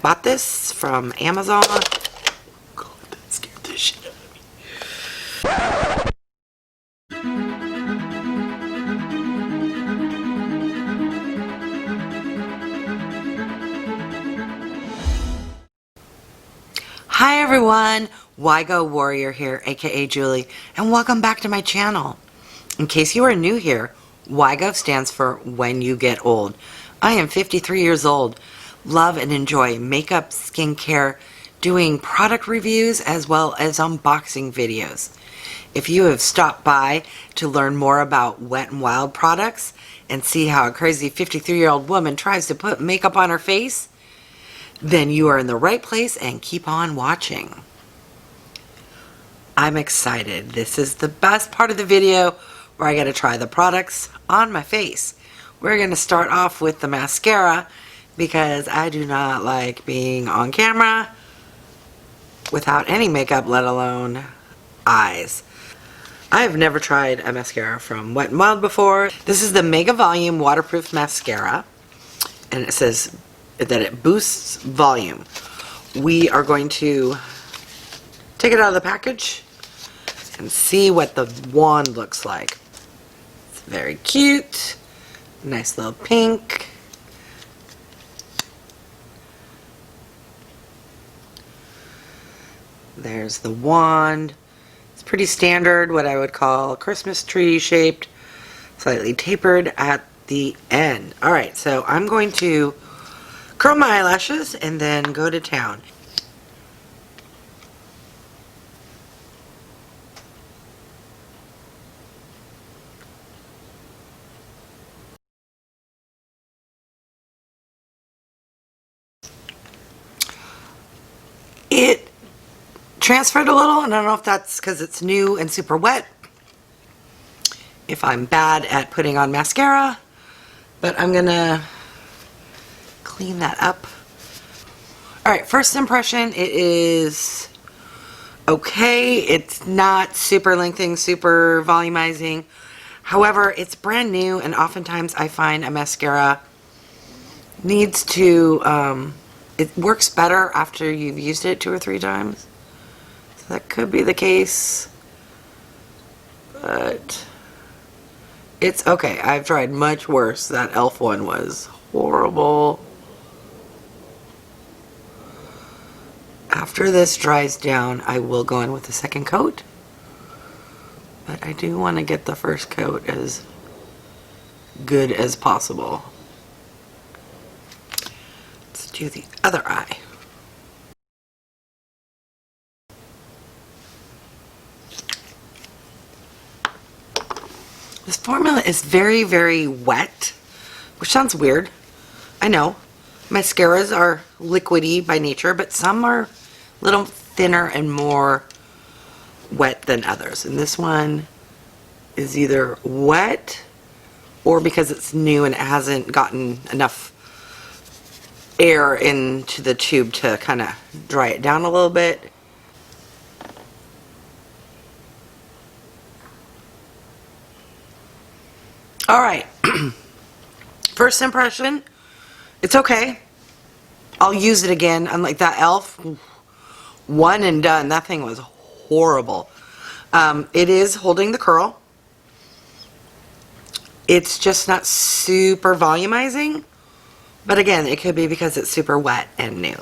bought this from Amazon. God, that scared the shit out of me. Hi everyone, WhyGo Warrior here, aka Julie, and welcome back to my channel. In case you are new here, WhyGo stands for When You Get Old. I am 53 years old, love and enjoy makeup, skincare, doing product reviews as well as unboxing videos. If you have stopped by to learn more about Wet n Wild products and see how a crazy 53-year-old woman tries to put makeup on her face, then you are in the right place and keep on watching. I'm excited. This is the best part of the video where I get to try the products on my face. We're going to start off with the mascara because I do not like being on camera without any makeup, let alone eyes. I have never tried a mascara from Wet n Wild before. This is the Mega Volume Waterproof Mascara, and it says that it boosts volume. We are going to take it out of the package and see what the wand looks like. It's very cute. Nice little pink. There's the wand. It's pretty standard, what I would call a Christmas tree shaped, slightly tapered at the end. Alright, so I'm going to curl my eyelashes and then go to town. It transferred a little, and I don't know if that's because it's new and super wet, if I'm bad at putting on mascara, but I'm gonna clean that up. Alright, first impression, it is okay. It's not super lengthening, super volumizing. However, it's brand new, and oftentimes I find a mascara needs to, it works better after you've used it 2 or 3 times. So that could be the case. But it's okay. I've tried much worse. That e.l.f. one was horrible. After this dries down, I will go in with a second coat. But I do want to get the first coat as good as possible. Let's do the other eye. This formula is very, very wet, which sounds weird. I know. Mascaras are liquidy by nature, but some are a little thinner and more wet than others. And this one is either wet or because it's new and it hasn't gotten enough air into the tube to kind of dry it down a little bit. Alright, first impression, it's okay. I'll use it again. Unlike that e.l.f. one and done. That thing was horrible. It is holding the curl. It's just not super volumizing. But again, it could be because it's super wet and new.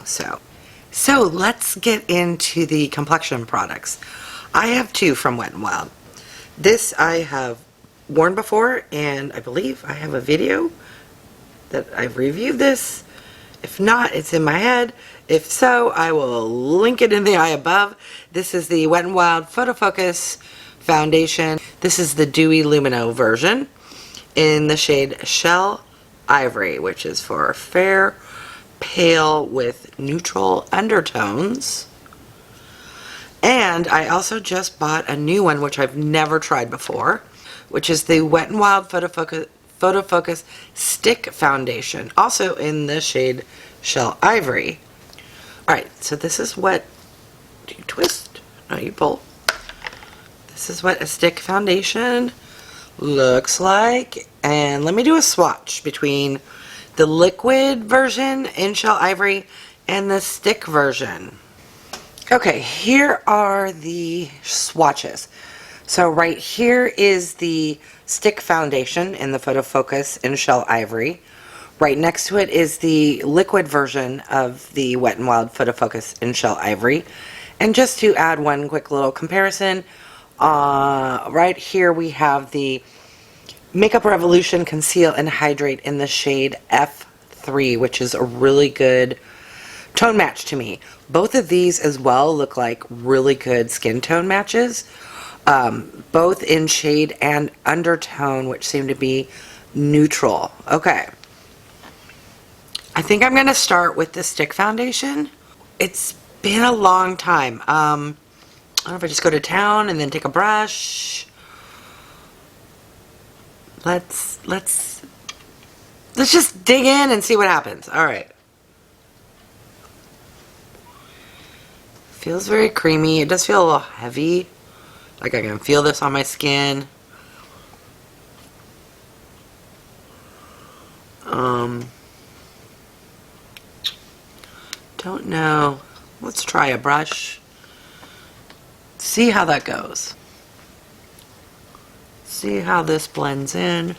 So let's get into the Complexion products. I have 2 from Wet n Wild. This I have worn before, and I believe I have a video that I've reviewed this. If not, it's in my head. If so, I will link it in the eye above. This is the Wet n Wild Photo Focus Foundation. This is the Dewy Lumino version in the shade Shell Ivory, which is for fair, pale with neutral undertones. And I also just bought a new one, which I've never tried before, which is the Wet n Wild Photo Focus Stick Foundation, also in the shade Shell Ivory. Alright, so this is what, do you twist? No, you pull. This is what a stick foundation looks like. And let me do a swatch between the liquid version in Shell Ivory and the stick version. Okay, here are the swatches. So right here is the stick foundation in the Photo Focus in Shell Ivory. Right next to it is the liquid version of the Wet n Wild Photo Focus in Shell Ivory. And just to add one quick little comparison, right here we have the Makeup Revolution Conceal and Hydrate in the shade F3, which is a really good tone match to me. Both of these as well look like really good skin tone matches, both in shade and undertone, which seem to be neutral. Okay. I think I'm going to start with the stick foundation. It's been a long time. I don't know if I just go to town and then take a brush. Let's just dig in and see what happens. All right. Feels very creamy. It does feel a little heavy. Like I can feel this on my skin. Don't know. Let's try a brush. See how that goes. See how this blends in.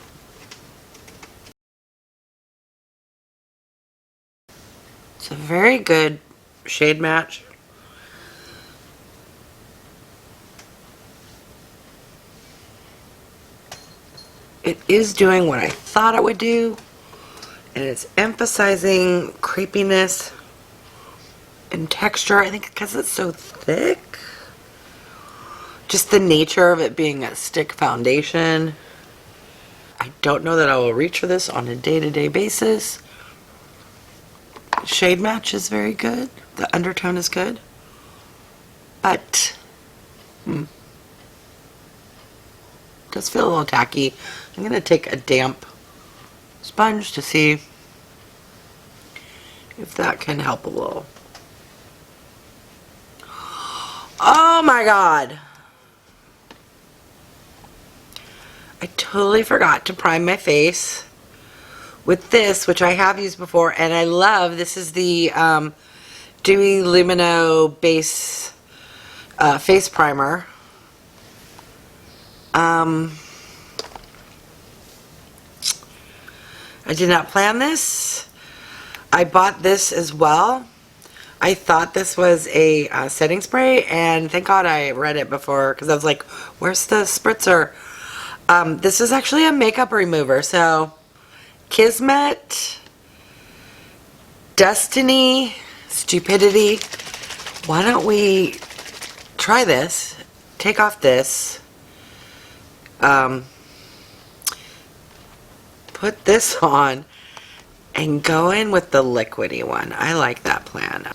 It's a very good shade match. It is doing what I thought it would do, and it's emphasizing creepiness and texture. I think because it's so thick. Just the nature of it being a stick foundation. I don't know that I will reach for this on a day-to-day basis. Shade match is very good. The undertone is good. But, does feel a little tacky. I'm going to take a damp sponge to see if that can help a little. Oh my god! I totally forgot to prime my face with this, which I have used before, and I love. This is the Dewy Lumino base face primer. I did not plan this. I bought this as well. I thought this was a setting spray, and thank God I read it before, because I was like, where's the spritzer? This is actually a makeup remover. So Kismet, Destiny, Stupidity. Why don't we try this? Take off this. Put this on and go in with the liquidy one. I like that plan.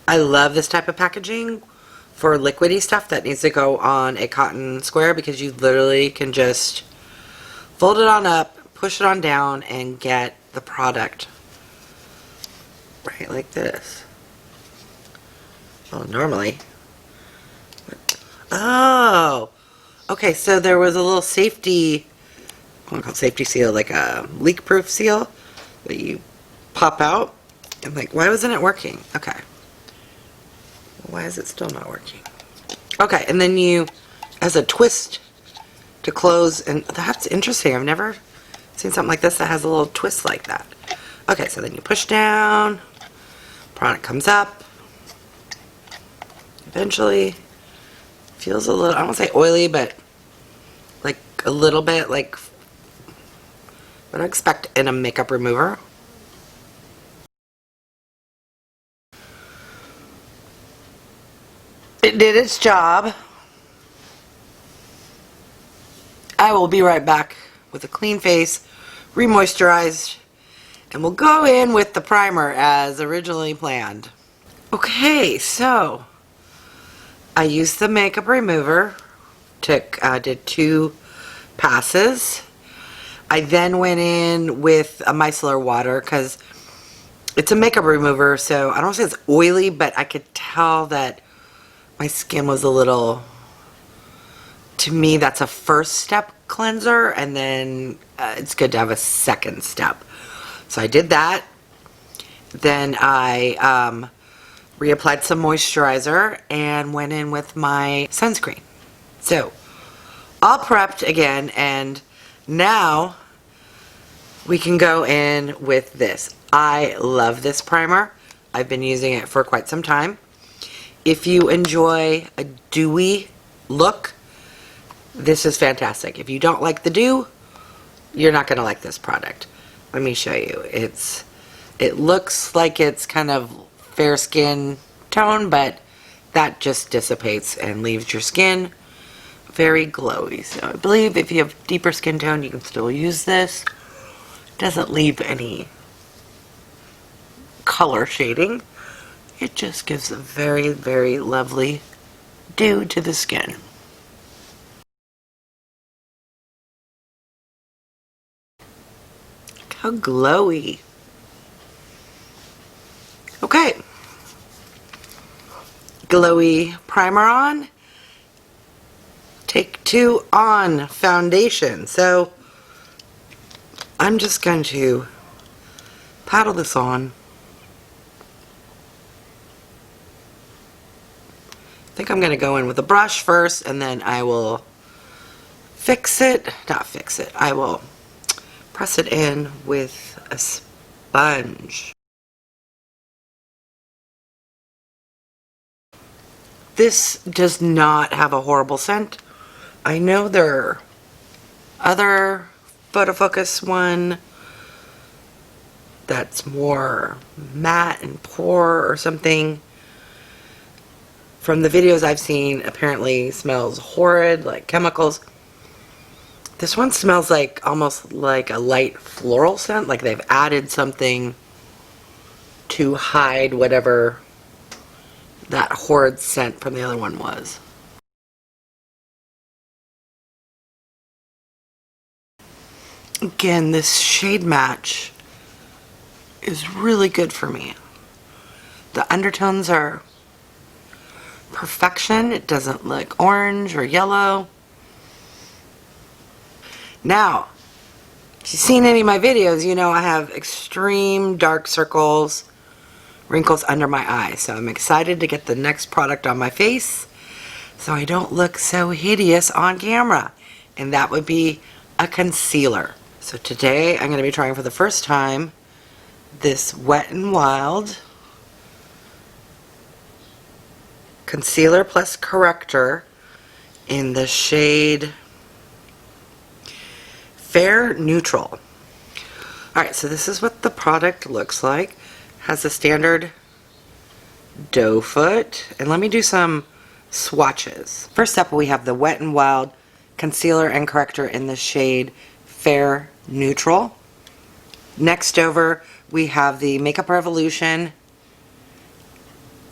I love this type of packaging for liquidy stuff that needs to go on a cotton square, because you literally can just fold it on up, push it on down, and get the product right like this. Well, normally. Oh, okay, so there was a little safety, I want to call it safety seal, like a leak-proof seal that you pop out. I'm like, why wasn't it working? Okay. Why is it still not working? Okay, and then you, as a twist to close, and that's interesting. I've never seen something like this that has a little twist like that. Okay, so then you push down, product comes up. Eventually, feels a little, I don't want to say oily, but like a little bit like what I expect in a makeup remover. It did its job. I will be right back with a clean face, re-moisturized, and we'll go in with the primer as originally planned. Okay, so I used the makeup remover, did 2 passes. I then went in with a micellar water, because it's a makeup remover, so I don't want to say it's oily, but I could tell that my skin was a little, to me that's a first step cleanser, and then it's good to have a second step. So I did that, Then I reapplied some moisturizer and went in with my sunscreen. So, all prepped again, and now we can go in with this. I love this primer. I've been using it for quite some time. If you enjoy a dewy look, this is fantastic. If you don't like the dew, you're not going to like this product. Let me show you. It looks like it's kind of fair skin tone, but that just dissipates and leaves your skin very glowy. So I believe if you have deeper skin tone, you can still use this. It doesn't leave any color shading. It just gives a very, very lovely dew to the skin. Look how glowy. Okay. Glowy primer on. Take 2 on foundation. So I'm just going to paddle this on. I think I'm going to go in with a brush first, and then I will I will press it in with a sponge. This does not have a horrible scent. I know there are other photo focus one that's more matte and poor or something. From the videos I've seen, apparently smells horrid, like chemicals. This one smells like almost like a light floral scent, like they've added something to hide whatever that horrid scent from the other one was. Again, this shade match is really good for me. The undertones are perfection. It doesn't look orange or yellow. Now, if you've seen any of my videos, you know I have extreme dark circles, wrinkles under my eyes. So I'm excited to get the next product on my face so I don't look so hideous on camera. And that would be a concealer. So today I'm going to be trying for the first time this Wet n Wild concealer plus corrector in the shade Fair Neutral. Alright, so this is what the product looks like. Has a standard doe foot. And let me do some swatches. First up, we have the Wet n Wild concealer and corrector in the shade Fair Neutral. Next over, we have the Makeup Revolution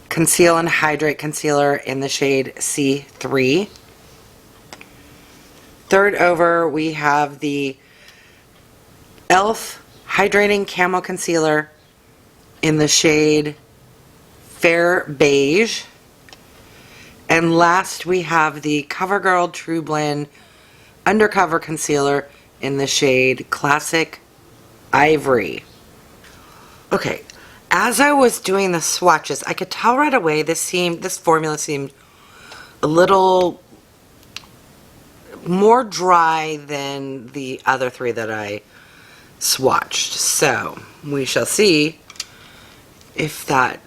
Conceal and Hydrate Concealer in the shade C3. Third over, we have the e.l.f. Hydrating Camo Concealer in the shade Fair Beige. And last, we have the CoverGirl True Blend Undercover Concealer in the shade Classic Ivory. Okay, as I was doing the swatches, I could tell right away this formula seemed a little more dry than the other 3 that I swatched. So we shall see if that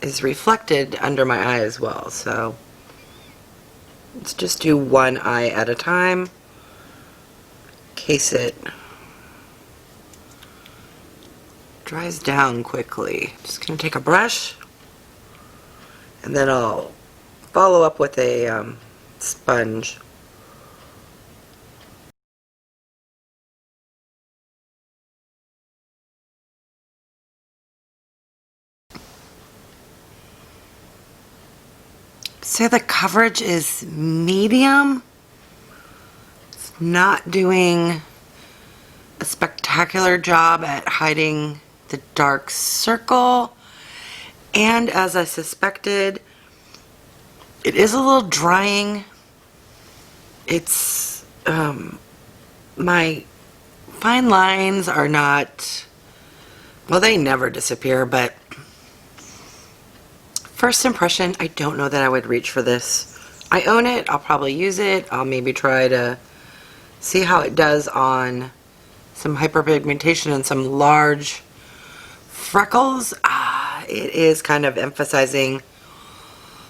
is reflected under my eye as well. So let's just do one eye at a time in case it dries down quickly. Just gonna take a brush and then I'll follow up with a sponge. So the coverage is medium. It's not doing a spectacular job at hiding the dark circle. And as I suspected, it is a little drying. It's, my fine lines are not Well, they never disappear, but first impression, I don't know that I would reach for this. I own it. I'll probably use it. I'll maybe try to see how it does on some hyperpigmentation and some large freckles. It is kind of emphasizing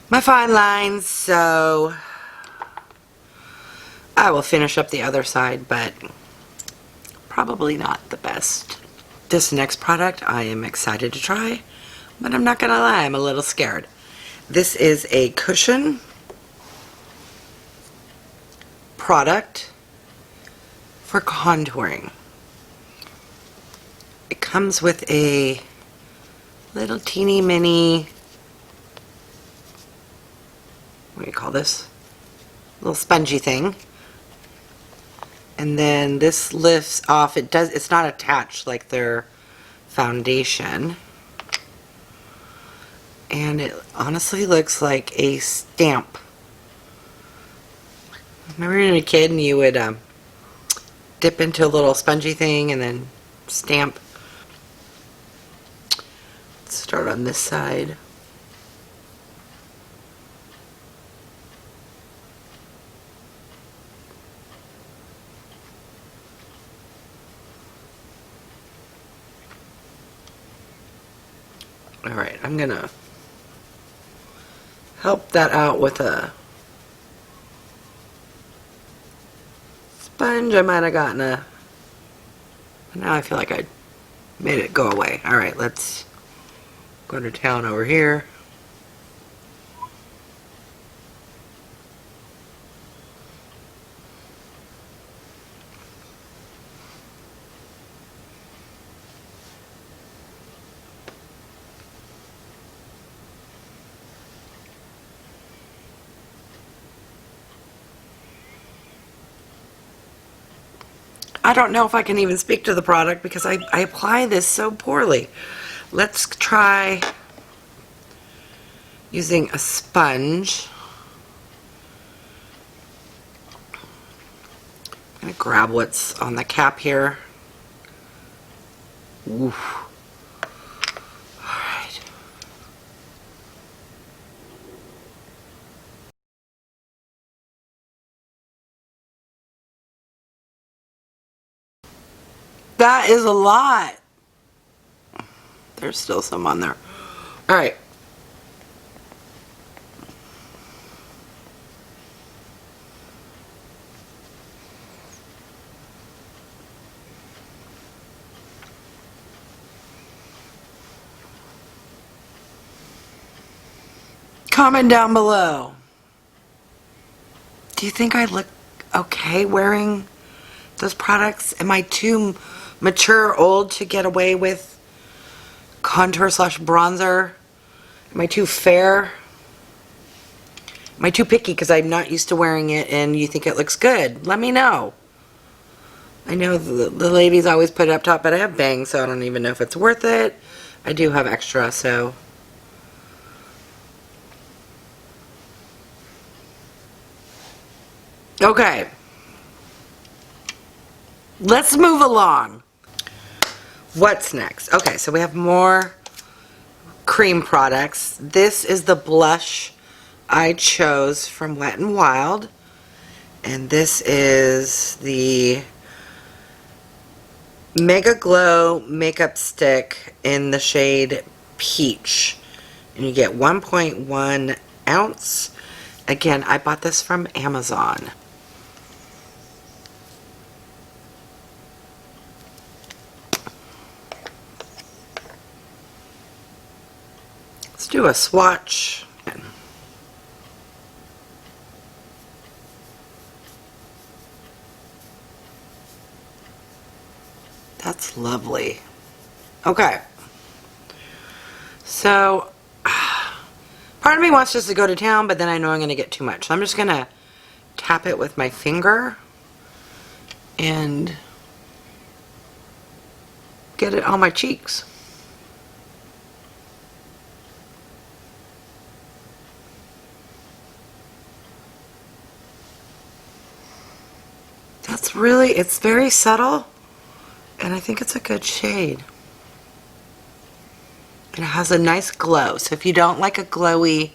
my fine lines, so I will finish up the other side, but probably not the best. This next product I am excited to try, but I'm not gonna lie, I'm a little scared. This is a cushion product for contouring. It comes with a little teeny mini, what do you call this? Little spongy thing. And then this lifts off. It's not attached like their foundation. And it honestly looks like a stamp. Remember when you were a kid and you would dip into a little spongy thing and then stamp? Let's start on this side. Alright, I'm gonna help that out with a sponge. I might have gotten a... Now I feel like I made it go away. Alright, let's go to town over here. I don't know if I can even speak to the product because I apply this so poorly. Let's try using a sponge. I'm going to grab what's on the cap here. Oof. Alright. That is a lot. There's still some on there. Alright. Comment down below. Do you think I look okay wearing those products? Am I too mature or old to get away with contour slash bronzer? Am I too fair? Am I too picky because I'm not used to wearing it and you think it looks good? Let me know. I know the ladies always put it up top, but I have bangs, so I don't even know if it's worth it. I do have extra, so... Okay. Let's move along. What's next? Okay, so we have more cream products. This is the blush I chose from Wet n Wild. And this is the MegaGlo makeup stick in the shade Peach. And you get 1.1 ounce. Again, I bought this from Amazon. Let's do a swatch. That's lovely. Okay. So, part of me wants just to go to town, but then I know I'm going to get too much. So I'm just going to tap it with my finger and get it on my cheeks. That's really, it's very subtle, and I think it's a good shade. It has a nice glow. So if you don't like a glowy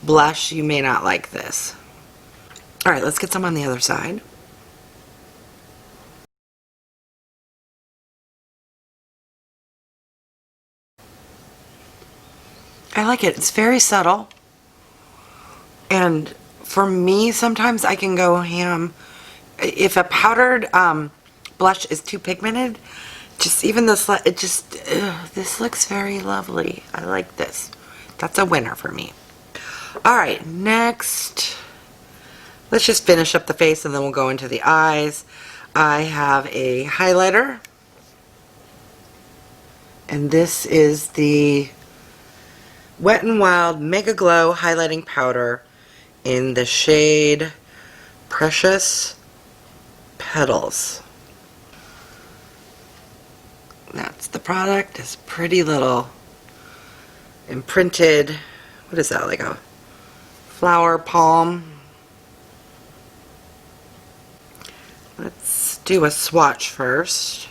blush, you may not like this. Alright, let's get some on the other side. I like it. It's very subtle. And for me, sometimes I can go ham. If a powdered blush is too pigmented, just even this, this looks very lovely. I like this. That's a winner for me. Alright, next, let's just finish up the face and then we'll go into the eyes. I have a highlighter. And this is the Wet n Wild MegaGlo Highlighting Powder in the shade Precious Petals. That's the product. It's pretty little imprinted, what is that, like a flower palm? Let's do a swatch first.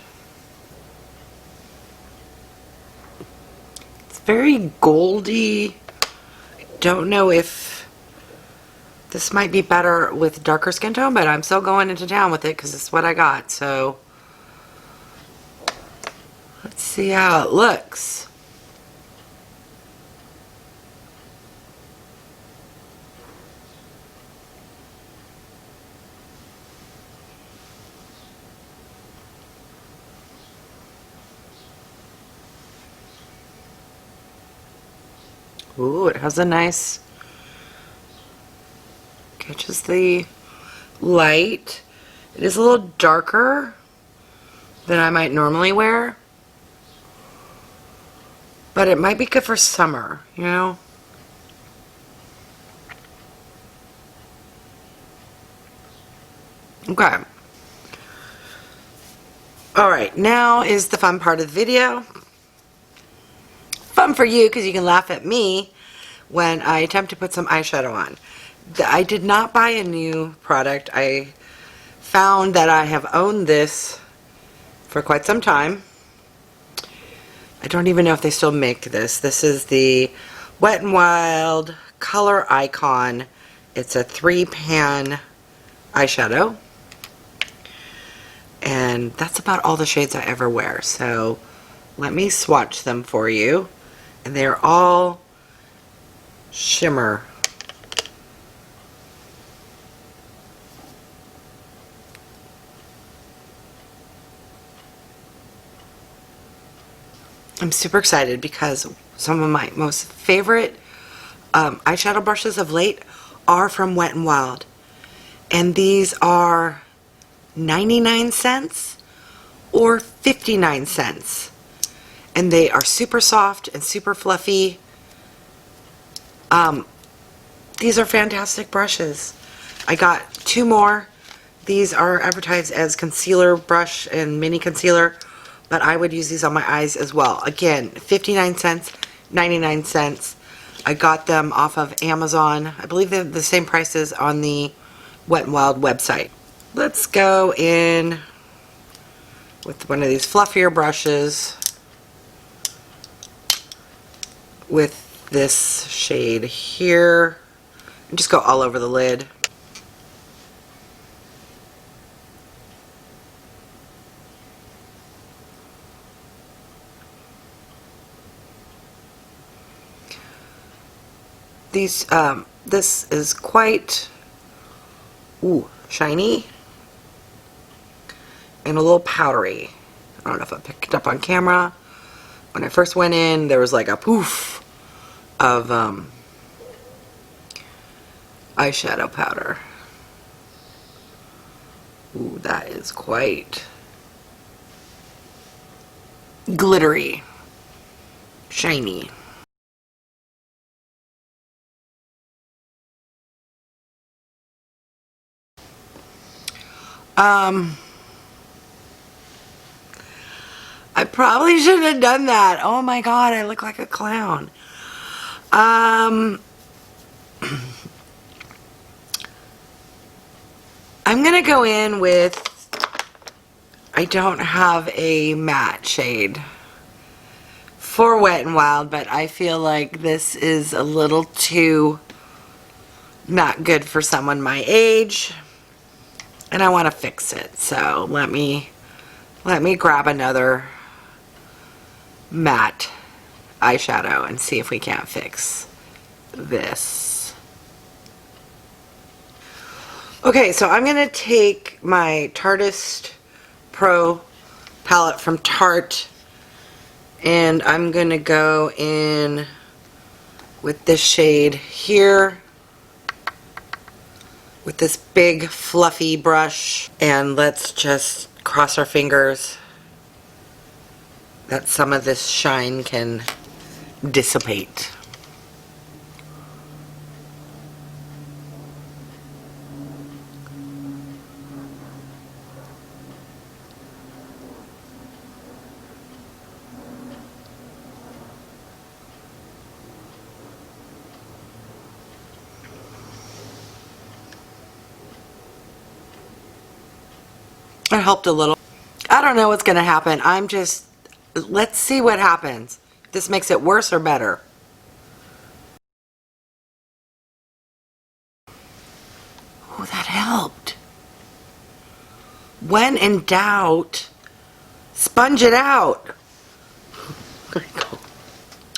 It's very goldy. I don't know if this might be better with darker skin tone, but I'm still going into town with it because it's what I got. So let's see how it looks. Ooh, it has a nice, catches the light. It is a little darker than I might normally wear, but it might be good for summer, you know? Okay. Alright, now is the fun part of the video. Fun for you because you can laugh at me when I attempt to put some eyeshadow on. I did not buy a new product. I found that I have owned this for quite some time. I don't even know if they still make this. This is the Wet n Wild Color Icon. It's a 3-pan eyeshadow. And that's about all the shades I ever wear. So let me swatch them for you. And they're all shimmer. I'm super excited because some of my most favorite eyeshadow brushes of late are from Wet n Wild. And these are 99 cents or 59 cents. And they are super soft and super fluffy. These are fantastic brushes. I got 2 more. These are advertised as concealer brush and mini concealer, but I would use these on my eyes as well. Again, 59 cents, 99 cents. I got them off of Amazon. I believe they're the same prices on the Wet n Wild website. Let's go in with one of these fluffier brushes with this shade here and just go all over the lid. These this is quite shiny and a little powdery. I don't know if I picked it up on camera. When I first went in, there was like a poof of eyeshadow powder. Ooh, that is quite glittery, shiny. I probably shouldn't have done that. Oh my god, I look like a clown. I'm gonna go in with, I don't have a matte shade for Wet n Wild, but I feel like this is a little too not good for someone my age, and I want to fix it. So let me grab another matte eyeshadow and see if we can't fix this. Okay, so I'm going to take my Tarteist Pro Palette from Tarte, and I'm going to go in with this shade here with this big fluffy brush, and let's just cross our fingers that some of this shine can dissipate. It helped a little. I don't know what's going to happen. Let's see what happens. This makes it worse or better. Oh, that helped. When in doubt, sponge it out.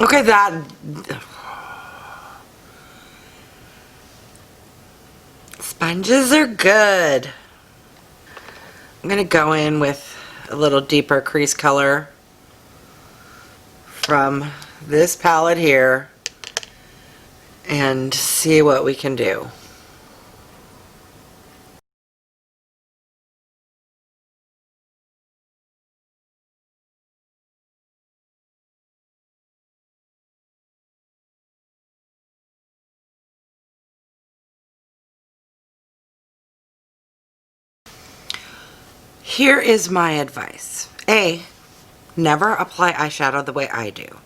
Okay, sponges are good. I'm going to go in with a little deeper crease color from this palette here and see what we can do. Here is my advice. A, never apply eyeshadow the way I do.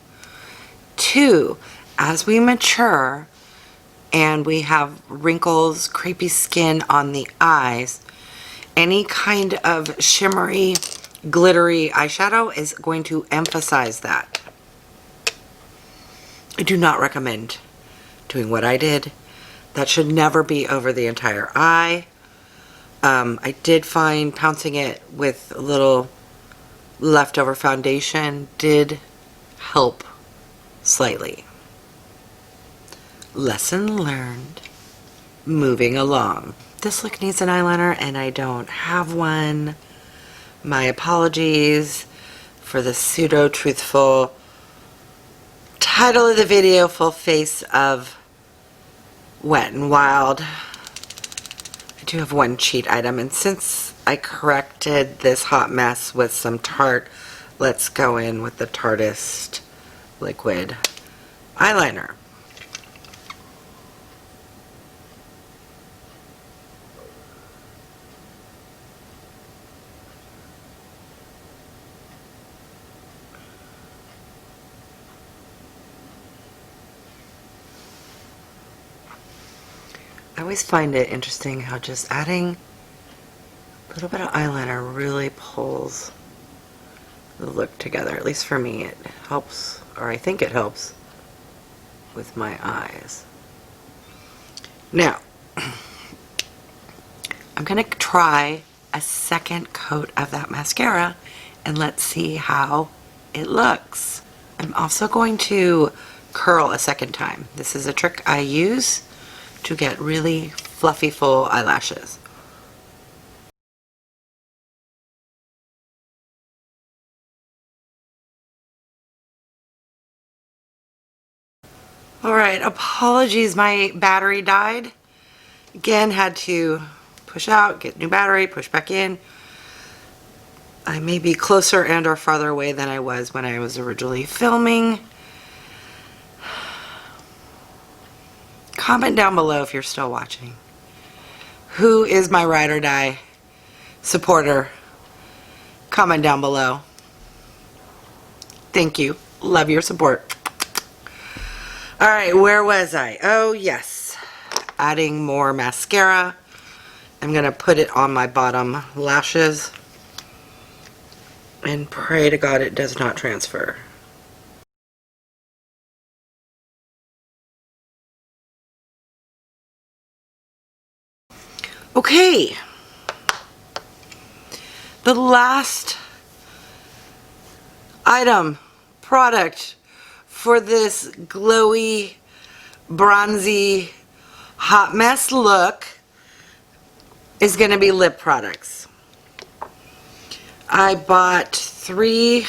2, as we mature and we have wrinkles, crepey skin on the eyes, any kind of shimmery, glittery eyeshadow is going to emphasize that. I do not recommend doing what I did. That should never be over the entire eye. I did find pouncing it with a little leftover foundation did help slightly. Lesson learned. Moving along. This look needs an eyeliner and I don't have one. My apologies for the pseudo-truthful title of the video, full face of Wet n Wild. I do have one cheat item, and since I corrected this hot mess with some Tarte, let's go in with the Tarteist liquid eyeliner. I always find it interesting how just adding a little bit of eyeliner really pulls the look together. At least for me, it helps, or I think it helps with my eyes. Now, I'm going to try a second coat of that mascara and let's see how it looks. I'm also going to curl a second time. This is a trick I use to get really fluffy full eyelashes. Alright, apologies, my battery died. Again, had to push out, get new battery, push back in. I may be closer and or farther away than I was when I was originally filming. Comment down below if you're still watching. Who is my ride or die supporter? Comment down below. Thank you. Love your support. Alright, where was I? Oh, yes. Adding more mascara. I'm going to put it on my bottom lashes. And pray to God it does not transfer. Okay. The last item, product for this glowy, bronzy, hot mess look is going to be lip products. I bought 3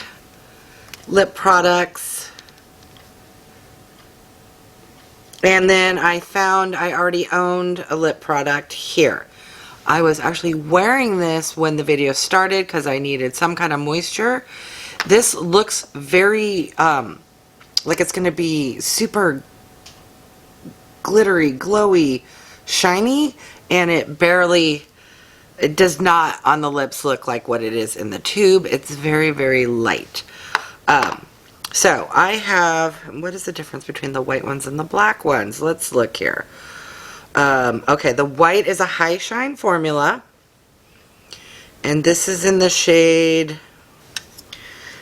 lip products, and then I found I already owned a lip product here. I was actually wearing this when the video started because I needed some kind of moisture. This looks very like it's going to be super glittery, glowy, shiny, and it does not on the lips look like what it is in the tube. It's very, very light. So I have, what is the difference between the white ones and the black ones? Let's look here. Okay, the white is a high shine formula, and this is in the shade,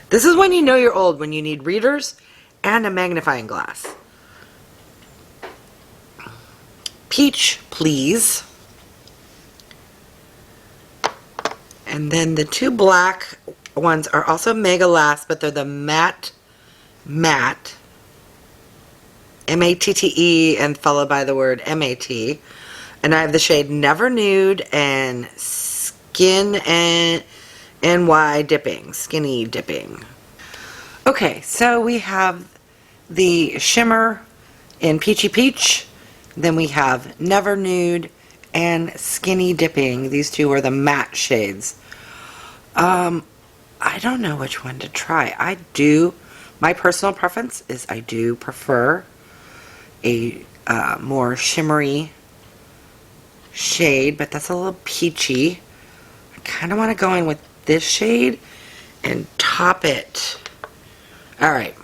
this is when you know you're old, when you need readers and a magnifying glass. Peach, please. And then the 2 black ones are also MegaLast, but they're the matte, M-A-T-T-E, and followed by the word M-A-T. And I have the shade Never Nude and Skin and NY Dipping, Skinny Dipping. Okay, so we have the shimmer in Peachy Peach. Then we have Never Nude and Skinny Dipping. These 2 are the matte shades. I don't know which one to try. My personal preference is I do prefer a more shimmery shade, but that's a little peachy. I kind of want to go in with this shade and top it. Alright.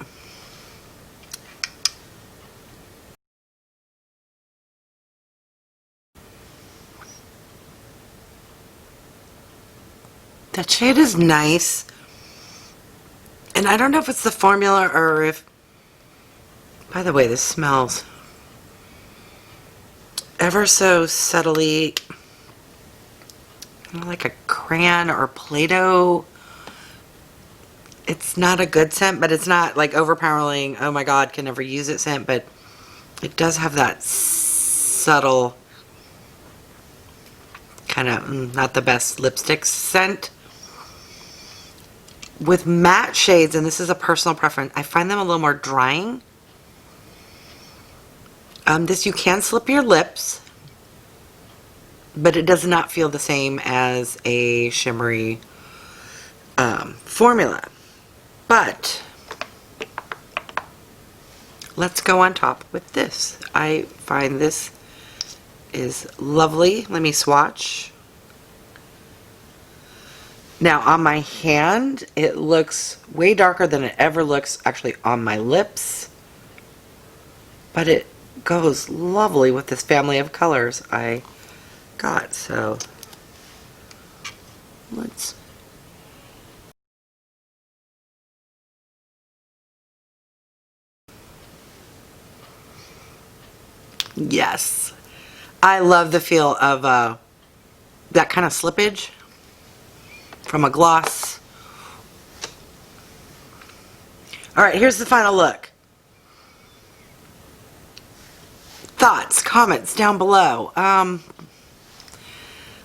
That shade is nice. And I don't know if it's the formula or if... By the way, this smells ever so subtly like a crayon or Play-Doh. It's not a good scent, but it's not like overpowering, oh my god, can never use it scent, but it does have that subtle kind of not the best lipstick scent. With matte shades, and this is a personal preference, I find them a little more drying. This you can slip your lips, but it does not feel the same as a shimmery formula. But let's go on top with this. I find this is lovely. Let me swatch. Now on my hand, it looks way darker than it ever looks actually on my lips. But it goes lovely with this family of colors I got. So let's... Yes. I love the feel of that kind of slippage from a gloss. Alright, here's the final look. Thoughts, comments down below.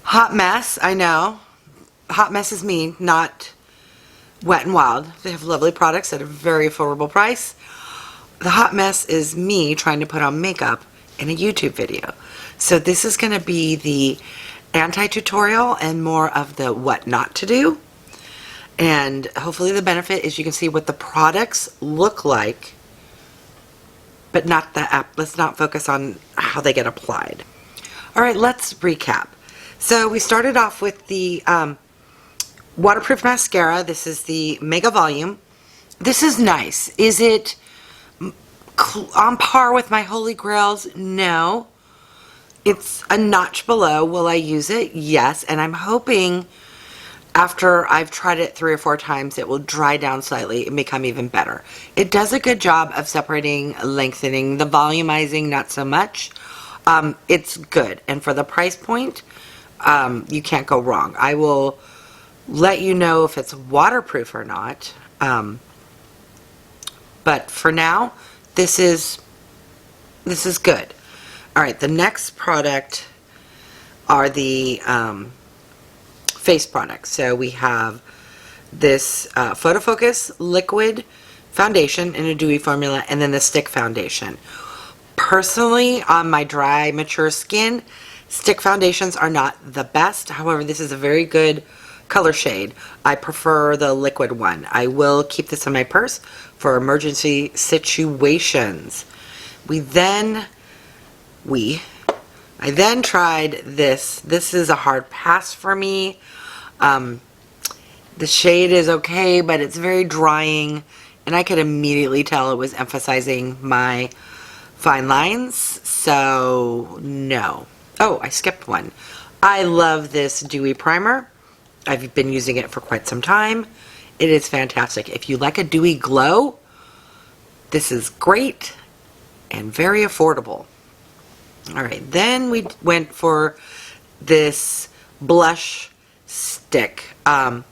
Hot mess, I know. Hot mess is me, not Wet n Wild. They have lovely products at a very affordable price. The hot mess is me trying to put on makeup in a YouTube video. So this is going to be the anti-tutorial and more of the what not to do. And hopefully the benefit is you can see what the products look like, but not the app. Let's not focus on how they get applied. Alright, let's recap. So we started off with the waterproof mascara. This is the Mega Volume. This is nice. Is it on par with my Holy Grails? No. It's a notch below. Will I use it? Yes. And I'm hoping after I've tried it 3 or 4 times, it will dry down slightly and become even better. It does a good job of separating, lengthening, the volumizing, not so much. It's good. And for the price point, you can't go wrong. I will let you know if it's waterproof or not. But for now, this is good. All right, the next product are the face products. So we have this Photo Focus liquid foundation in a dewy formula, and then the stick foundation. Personally, on my dry, mature skin, stick foundations are not the best. However, this is a very good color shade. I prefer the liquid one. I will keep this in my purse for emergency situations. I then tried this. This is a hard pass for me. The shade is okay, but it's very drying, and I could immediately tell it was emphasizing my fine lines, so no. Oh, I skipped one. I love this dewy primer. I've been using it for quite some time. It is fantastic. If you like a dewy glow, this is great and very affordable. All right, then we went for this blush stick. I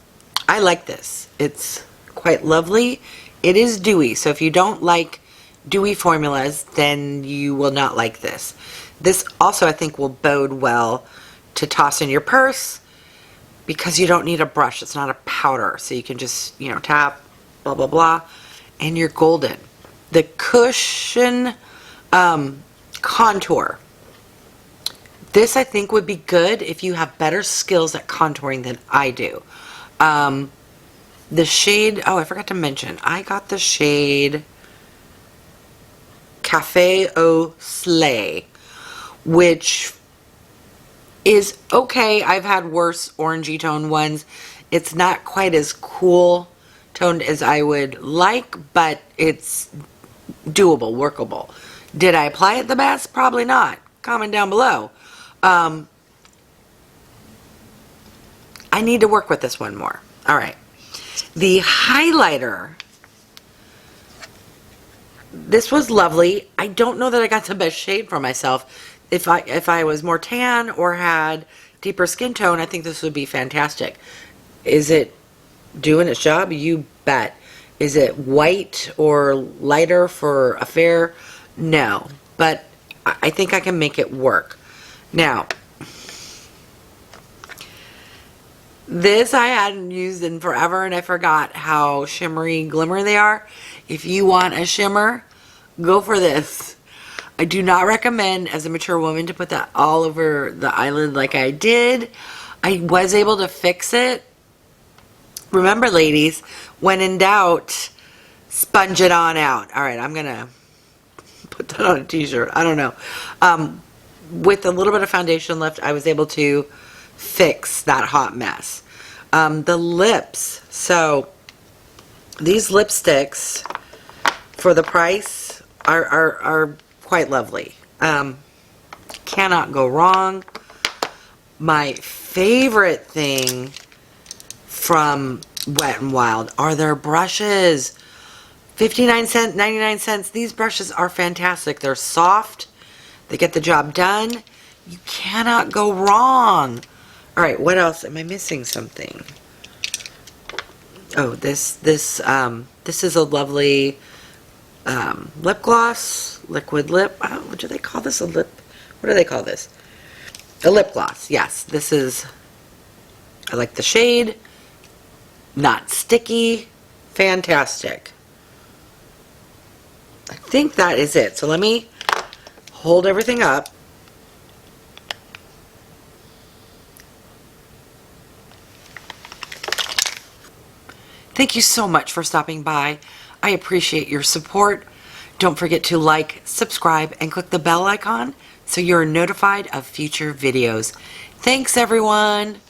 like this. It's quite lovely. It is dewy, so if you don't like dewy formulas, then you will not like this. This also, I think, will bode well to toss in your purse because you don't need a brush. It's not a powder, so you can just, you know, tap, blah, blah, blah, and you're golden. The Cushion Contour. This, I think, would be good if you have better skills at contouring than I do. The shade, oh, I forgot to mention, I got the shade Café Au Slay, which is okay. I've had worse orangey tone ones. It's not quite as cool toned as I would like, but it's doable, workable. Did I apply it the best? Probably not. Comment down below. I need to work with this one more. All right. The highlighter. This was lovely. I don't know that I got the best shade for myself. If I was more tan or had deeper skin tone, I think this would be fantastic. Is it doing its job? You bet. Is it white or lighter for a fair? No. But I think I can make it work. Now, this I hadn't used in forever, and I forgot how shimmery glimmer they are. If you want a shimmer, go for this. I do not recommend, as a mature woman, to put that all over the eyelid like I did. I was able to fix it. Remember, ladies, when in doubt, sponge it on out. All right, I'm going to put that on a t-shirt. I don't know. With a little bit of foundation left, I was able to fix that hot mess. The lips. So, these lipsticks, for the price, are quite lovely. Cannot go wrong. My favorite thing from Wet n Wild are their brushes. 59 cents, 99 cents. These brushes are fantastic. They're soft. They get the job done. You cannot go wrong. All right, what else? Am I missing something? Oh, this is a lovely lip gloss, liquid lip. What do they call this? A lip? What do they call this? A lip gloss. Yes, this is. I like the shade. Not sticky. Fantastic. I think that is it. So let me hold everything up. Thank you so much for stopping by. I appreciate your support. Don't forget to like, subscribe, and click the bell icon so you're notified of future videos. Thanks, everyone.